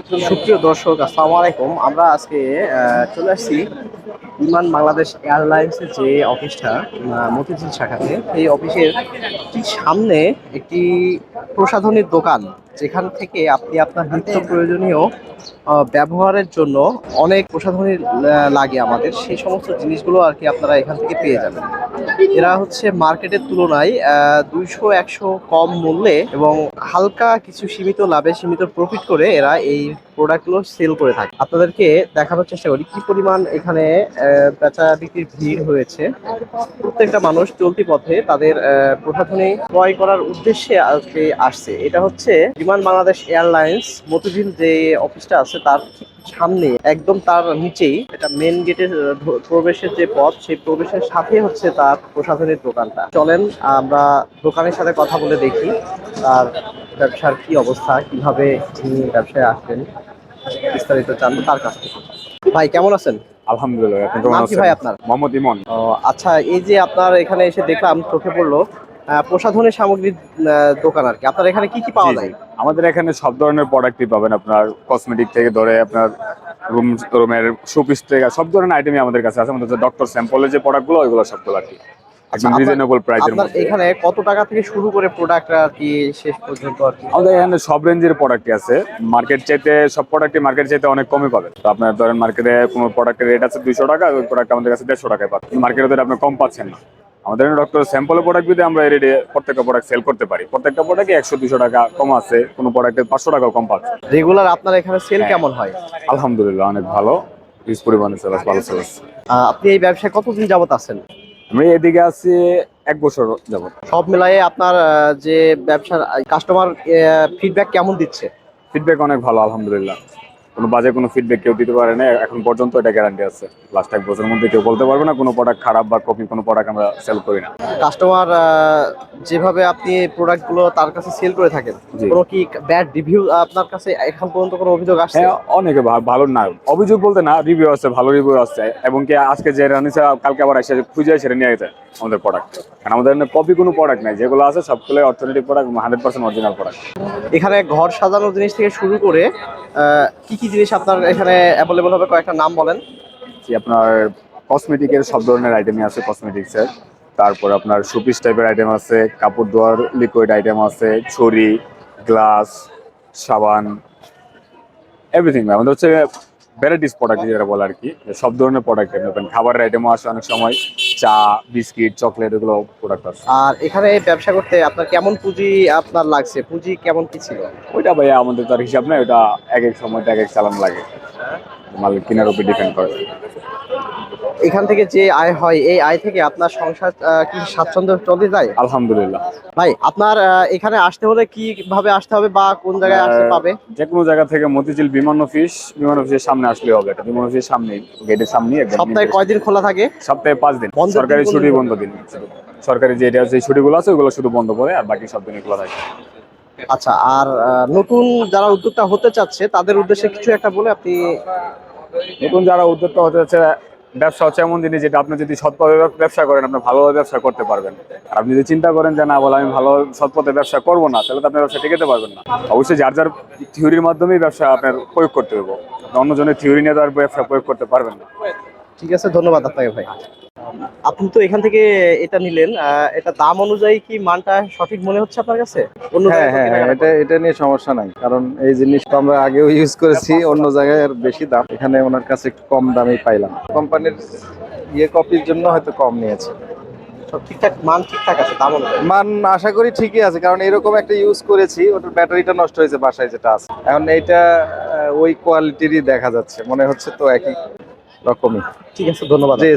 সুপ্রিয় দর্শক, আসসালামু আলাইকুম। আমরা আজকে চলে আসছি বিমান বাংলাদেশ এয়ারলাইন্সের যে অফিসটা মতিঝিল শাখাতে, এই অফিসের ঠিক সামনে একটি প্রসাধনীর দোকান, যেখান থেকে আপনি আপনার নিত্য প্রয়োজনীয় ব্যবহারের জন্য অনেক প্রসাধনী লাগে আমাদের, সেই সমস্ত জিনিসগুলো আর কি আপনারা এখান থেকে পেয়ে যাবেন। এরা হচ্ছে মার্কেটের তুলনায় 200-100 কম মূল্যে এবং হালকা কিছু সীমিত লাভে সীমিত প্রফিট করে এরা এই প্রোডাক্টগুলো সেল করে থাকে। আপনাদেরকে দেখানোর চেষ্টা করি কি পরিমাণ এখানে বেচা বিক্রির ভিড় হয়েছে। প্রত্যেকটা মানুষ চলতি পথে তাদের প্রসাধনী ক্রয় করার উদ্দেশ্যে আজকে আসছে। এটা হচ্ছে বিমান বাংলাদেশ এয়ারলাইন্স মতিঝিল যে অফিসটা আছে তার সামনে, একদম তার নিচেই এটা মেন গেটের প্রবেশের যে পথ, সেই প্রবেশের সাথে হচ্ছে তার প্রসাধনীর দোকানটা। চলেন আমরা দোকানের সাথে কথা বলে দেখি তার ব্যবসার কি অবস্থা, কিভাবে তিনি ব্যবসায় আসবেন, বিস্তারিত জানবো তার কাছ থেকে। ভাই কেমন আছেন? আলহামদুলিল্লাহ, আপনি কেমন নাম কি আছেন? ভাই আপনার? মোহাম্মদ ইমন। আচ্ছা, এই যে আপনার এখানে এসে দেখলাম, চোখে পড়লো প্রসাধনী সামগ্রীর দোকান আর কি। আপনার এখানে কি কি জি পাওয়া জি, যায়? আমাদের এখানে সব ধরনের প্রোডাক্টই পাবেন। আপনার কসমেটিক থেকে ধরে আপনার রুমের শোপিস থেকে সব ধরনের আইটেমই আমাদের কাছে আছে। আমাদের ডক্টর স্যাম্পলের যে প্রোডাক্টগুলো ওইগুলো সবগুলো আর কি আচ্ছা, একদম রিজনেবল প্রাইসের আপনার মধ্যে। এখানে কত টাকা থেকে শুরু করে প্রোডাক্ট আর কি শেষ পর্যন্ত আর কি? আমাদের এখানে সব রেঞ্জের প্রোডাক্টই আছে। মার্কেট চাইতে সব প্রোডাক্টই মার্কেট চাইতে অনেক কমে পাবেন। তো আপনার ধরেন মার্কেটে কোনো প্রোডাক্টের রেট আছে 200 টাকা, ওই প্রোডাক্ট আমাদের কাছে 150 টাকায় পাবেন। মার্কেটে তো আপনি কম পাচ্ছেন না। আমাদের ডক্টর স্যাম্পলের প্রোডাক্ট যদি আমরা এই রেটে প্রত্যেকটা প্রোডাক্ট সেল করতে পারি, প্রত্যেকটা প্রোডাক্টে 100-200 টাকা কম আছে, কোনো প্রোডাক্টে 500 টাকাও কম পাচ্ছে। রেগুলার আপনার এখানে সেল কেমন হয়? আলহামদুলিল্লাহ অনেক ভালো, হিউজ পরিমাণে সেলস, ভালো সেলস। আপনি এই ব্যবসায় কতদিন যাবত আছেন? আমি এদিকে আছি 1 বছর যাবত। সব মিলায়ে আপনার যে ব্যবসার কাস্টমার ফিডব্যাক কেমন দিচ্ছে? ফিডব্যাক অনেক ভালো আলহামদুলিল্লাহ। কোনো বাজে কোনো ফিডব্যাক কেউ দিতে পারে না এখন পর্যন্ত, এটা গ্যারান্টি আছে। লাস্ট 1 বছরের মধ্যে কেউ বলতে পারবে না কোনো প্রোডাক্ট খারাপ বা কপি কোনো প্রোডাক্ট আমরা সেল করি না। কাস্টমার যেভাবে আপনি প্রোডাক্টগুলো তার কাছে সেল করে থাকেন, জি। কোনো কি ব্যাড রিভিউ আপনার কাছে এখন পর্যন্ত কোনো অভিযোগ আসছে? হ্যাঁ, অনেকে ভালো না, অভিযোগ বলতে না, রিভিউ আছে, ভালো রিভিউ আছে। এবং কি আজকে যে রানিছে কালকে আবার এসে খুঁজে সেটা নিয়ে যায় আমাদের প্রোডাক্ট। কারণ আমাদের কপি কোনো প্রোডাক্ট নাই, যেগুলো আছে সবগুলো অর্থনৈতিক প্রোডাক্ট, 100% অরিজিনাল প্রোডাক্ট। এখানে ঘর সাজানোর জিনিস থেকে শুরু করে কি কি জিনিস আপনার এখানে অ্যাভেলেবল হবে, কয়েকটা নাম বলেন। আপনার কসমেটিকের সব ধরনের আইটেমই আছে, কসমেটিক্সের। তারপর আপনার শোপিস টাইপের আইটেম আছে, কাপড় ধোয়ার লিকুইড আইটেম আছে, ছড়ি, গ্লাস, সাবান, এভরিথিং। আমাদের হচ্ছে ভ্যারাইটিস প্রোডাক্ট যেটা বলে আর কি, সব ধরনের প্রোডাক্ট পাবেন। খাবারের আইটেমও আছে অনেক সময়, চা, বিস্কিট, চকলেট, এগুলো প্রোডাক্ট আছে। আর এখানে ব্যবসা করতে আপনার কেমন পুঁজি আপনার লাগছে, পুঁজি কেমন কি ছিল? ওইটা ভাইয়া আমাদের তার হিসাব নেই, ওটা এক এক সময় এক এক চালান লাগে, মাল কেনার উপর ডিপেন্ড করে। এখান থেকে যে আয় হয়, এই আয় থেকে আপনার সংসার কি স্বাচ্ছন্দ্য চলে যায়? আলহামদুলিল্লাহ। ভাই, আপনার এখানে আসতে হলে কি ভাবে আসতে হবে বা কোন জায়গায় আসতে পাবে? যে কোনো জায়গা থেকে মতিঝিল বিমান অফিসের সামনে আসলে হবে। এটা বিমান অফিসের সামনে, গেটের সামনে। সপ্তাহে কয়দিন খোলা থাকে? সপ্তাহে 5 দিন। বন্ধের দিন সরকারি ছুটি, কোনগুলো? বন্ধ দিন শুধু। সরকারি যে এটা যে ছুটিগুলো আছে ওগুলো শুধু বন্ধ করে, আর বাকি সব দিনই খোলা থাকে। আচ্ছা, আর নতুন যারা উদ্যোক্তা হতে চাচ্ছে তাদের উদ্দেশ্যে কিছু একটা বলে আপনি। নতুন যারা উদ্যোক্তা হতে যাচ্ছে, ব্যবসা হচ্ছে এমন জিনিস যেটা আপনি যদি সৎভাবে ব্যবসা করেন, আপনি ভালোভাবে ব্যবসা করতে পারবেন। আর আপনি যদি চিন্তা করেন যে না বলে আমি ভালো সৎ পথে ব্যবসা করবো না, তাহলে তো আপনার ব্যবসা টিকাতে পারবেন না। অবশ্যই যার যার থিওরির মাধ্যমেই ব্যবসা আপনার প্রয়োগ করতে হবে। অন্যজনের থিওরি নিয়ে তো আর ব্যবসা প্রয়োগ করতে পারবেন না। ঠিক আছে, ধন্যবাদ আপনাকে ভাই। আপনি তো এখান থেকে এটা নিলেন, এটা দাম অনুযায়ী কি মানটা সঠিক মনে হচ্ছে আপনার কাছে? অন্য হ্যাঁ জায়গায় তো হ্যাঁ হ্যাঁ, কেনাকাটা এটা করেন। এটা নিয়ে সমস্যা নাই, কারণ এই জিনিসটা আমরা আগেও ইউজ করেছি। অন্য জায়গায় আর বেশি দাম, এখানে ওনার কাছে একটু কম দামেই পাইলাম। কোম্পানির কপির জন্য হয়তো কম নিয়েছে। সব ঠিকঠাক, মান ঠিকঠাক আছে দাম অনুযায়ী? মান আশা করি ঠিকই আছে, কারণ এরকম একটা ইউজ করেছি, ওটার ব্যাটারিটা নষ্ট হয়েছে বাসায় যেটা আছে। এখন এইটা ওই কোয়ালিটিরই দেখা যাচ্ছে, মনে হচ্ছে তো একই রকমই। ঠিক আছে, ধন্যবাদ। যে